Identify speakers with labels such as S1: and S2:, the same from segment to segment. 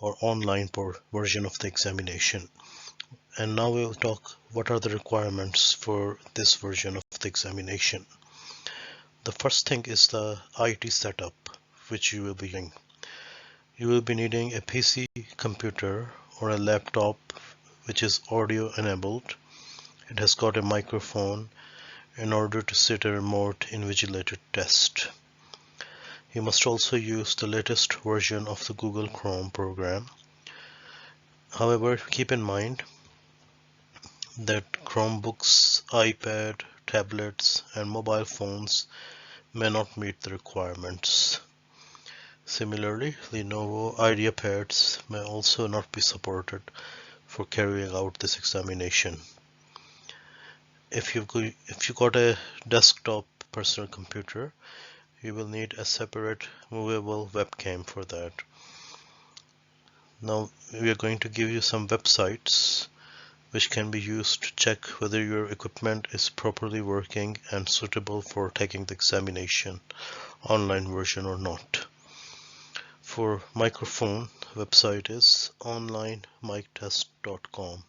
S1: or online version of the examination. And now we will talk what are the requirements for this version of the examination. The first thing is the IT setup which you will be using. You will be needing a PC computer or a laptop which is audio enabled. It has got a microphone in order to sit a remote invigilated test. You must also use the latest version of the Google Chrome program. However, keep in mind that Chromebooks, iPad, tablets, and mobile phones may not meet the requirements. Similarly, Lenovo IdeaPads may also not be supported for carrying out this examination. If you got a desktop personal computer, you will need a separate movable webcam for that. Now we are going to give you some websites which can be used to check whether your equipment is properly working and suitable for taking the examination online version or not. For microphone, website is onlinemictest.com.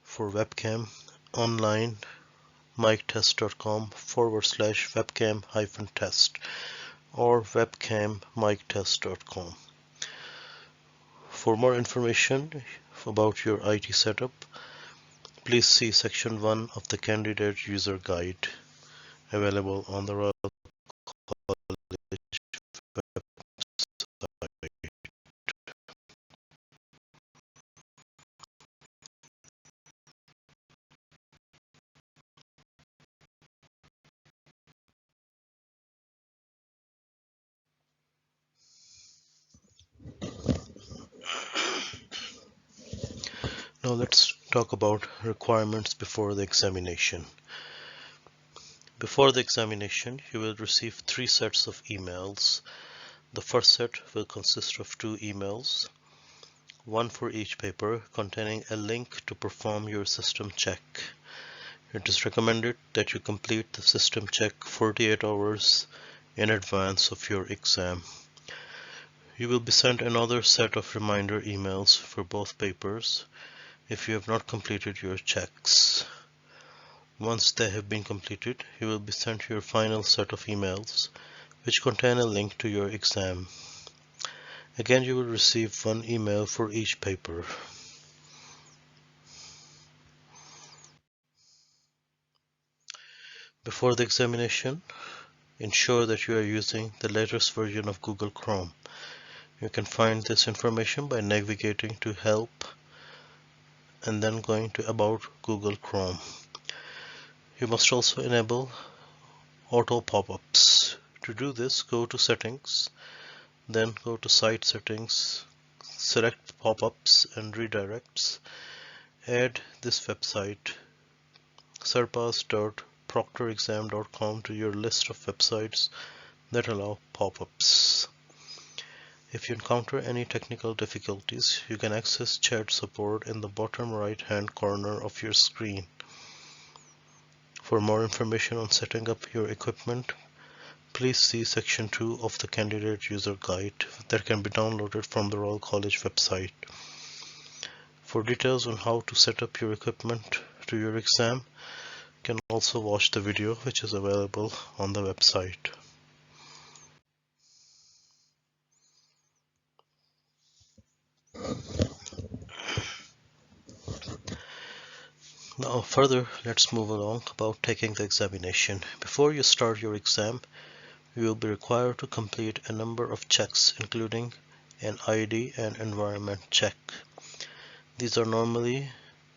S1: For webcam, onlinemictest.com/webcam-test or webcammictest.com. For more information about your IT setup, please see section 1 of the candidate user guide available on the Royal College website. Now let's talk about requirements before the examination. Before the examination, you will receive 3 sets of emails. The first set will consist of 2 emails, one for each paper, containing a link to perform your system check. It is recommended that you complete the system check 48 hours in advance of your exam. You will be sent another set of reminder emails for both papers if you have not completed your checks. Once they have been completed, you will be sent your final set of emails which contain a link to your exam. Again, you will receive 1 email for each paper. Before the examination, ensure that you are using the latest version of Google Chrome. You can find this information by navigating to Help and then going to About Google Chrome. You must also enable auto pop-ups. To do this, go to Settings, then go to Site Settings, select Pop-ups and Redirects. Add this website, surpass.proctorexam.com, to your list of websites that allow pop-ups. If you encounter any technical difficulties, you can access chat support in the bottom right-hand corner of your screen. For more information on setting up your equipment, please see section 2 of the candidate user guide that can be downloaded from the Royal College website. For details on how to set up your equipment to your exam, you can also watch the video which is available on the website. Now further, let's move along about taking the examination. Before you start your exam, you will be required to complete a number of checks, including an ID and environment check. These are normally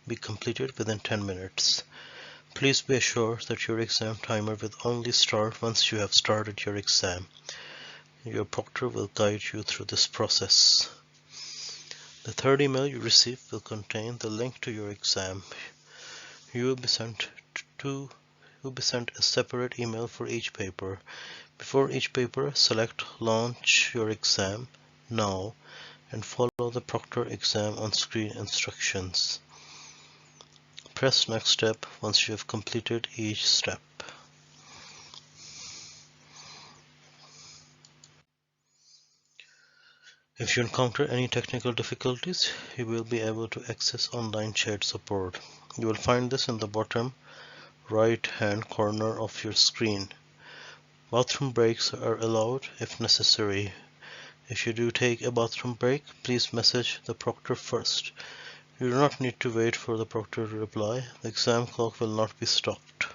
S1: be completed within 10 minutes. Please be assured that your exam timer will only start once you have started your exam. Your proctor will guide you through this process. The third email you receive will contain the link to your exam. You will be sent a separate email for each paper. Before each paper, select Launch your exam now and follow the proctor exam on screen instructions. Press Next Step once you have completed each step. If you encounter any technical difficulties, you will be able to access online chat support. You will find this in the bottom right hand corner of your screen. Bathroom breaks are allowed if necessary. If you do take a bathroom break, please message the proctor first. You do not need to wait for the proctor to reply. The exam clock will not be stopped.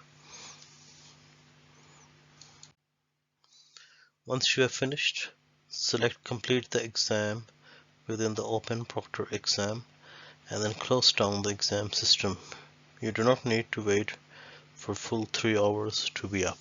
S1: Once you have finished, select Complete the exam within the Open Proctor exam and then close down the exam system. You do not need to wait for full 3 hours to be up.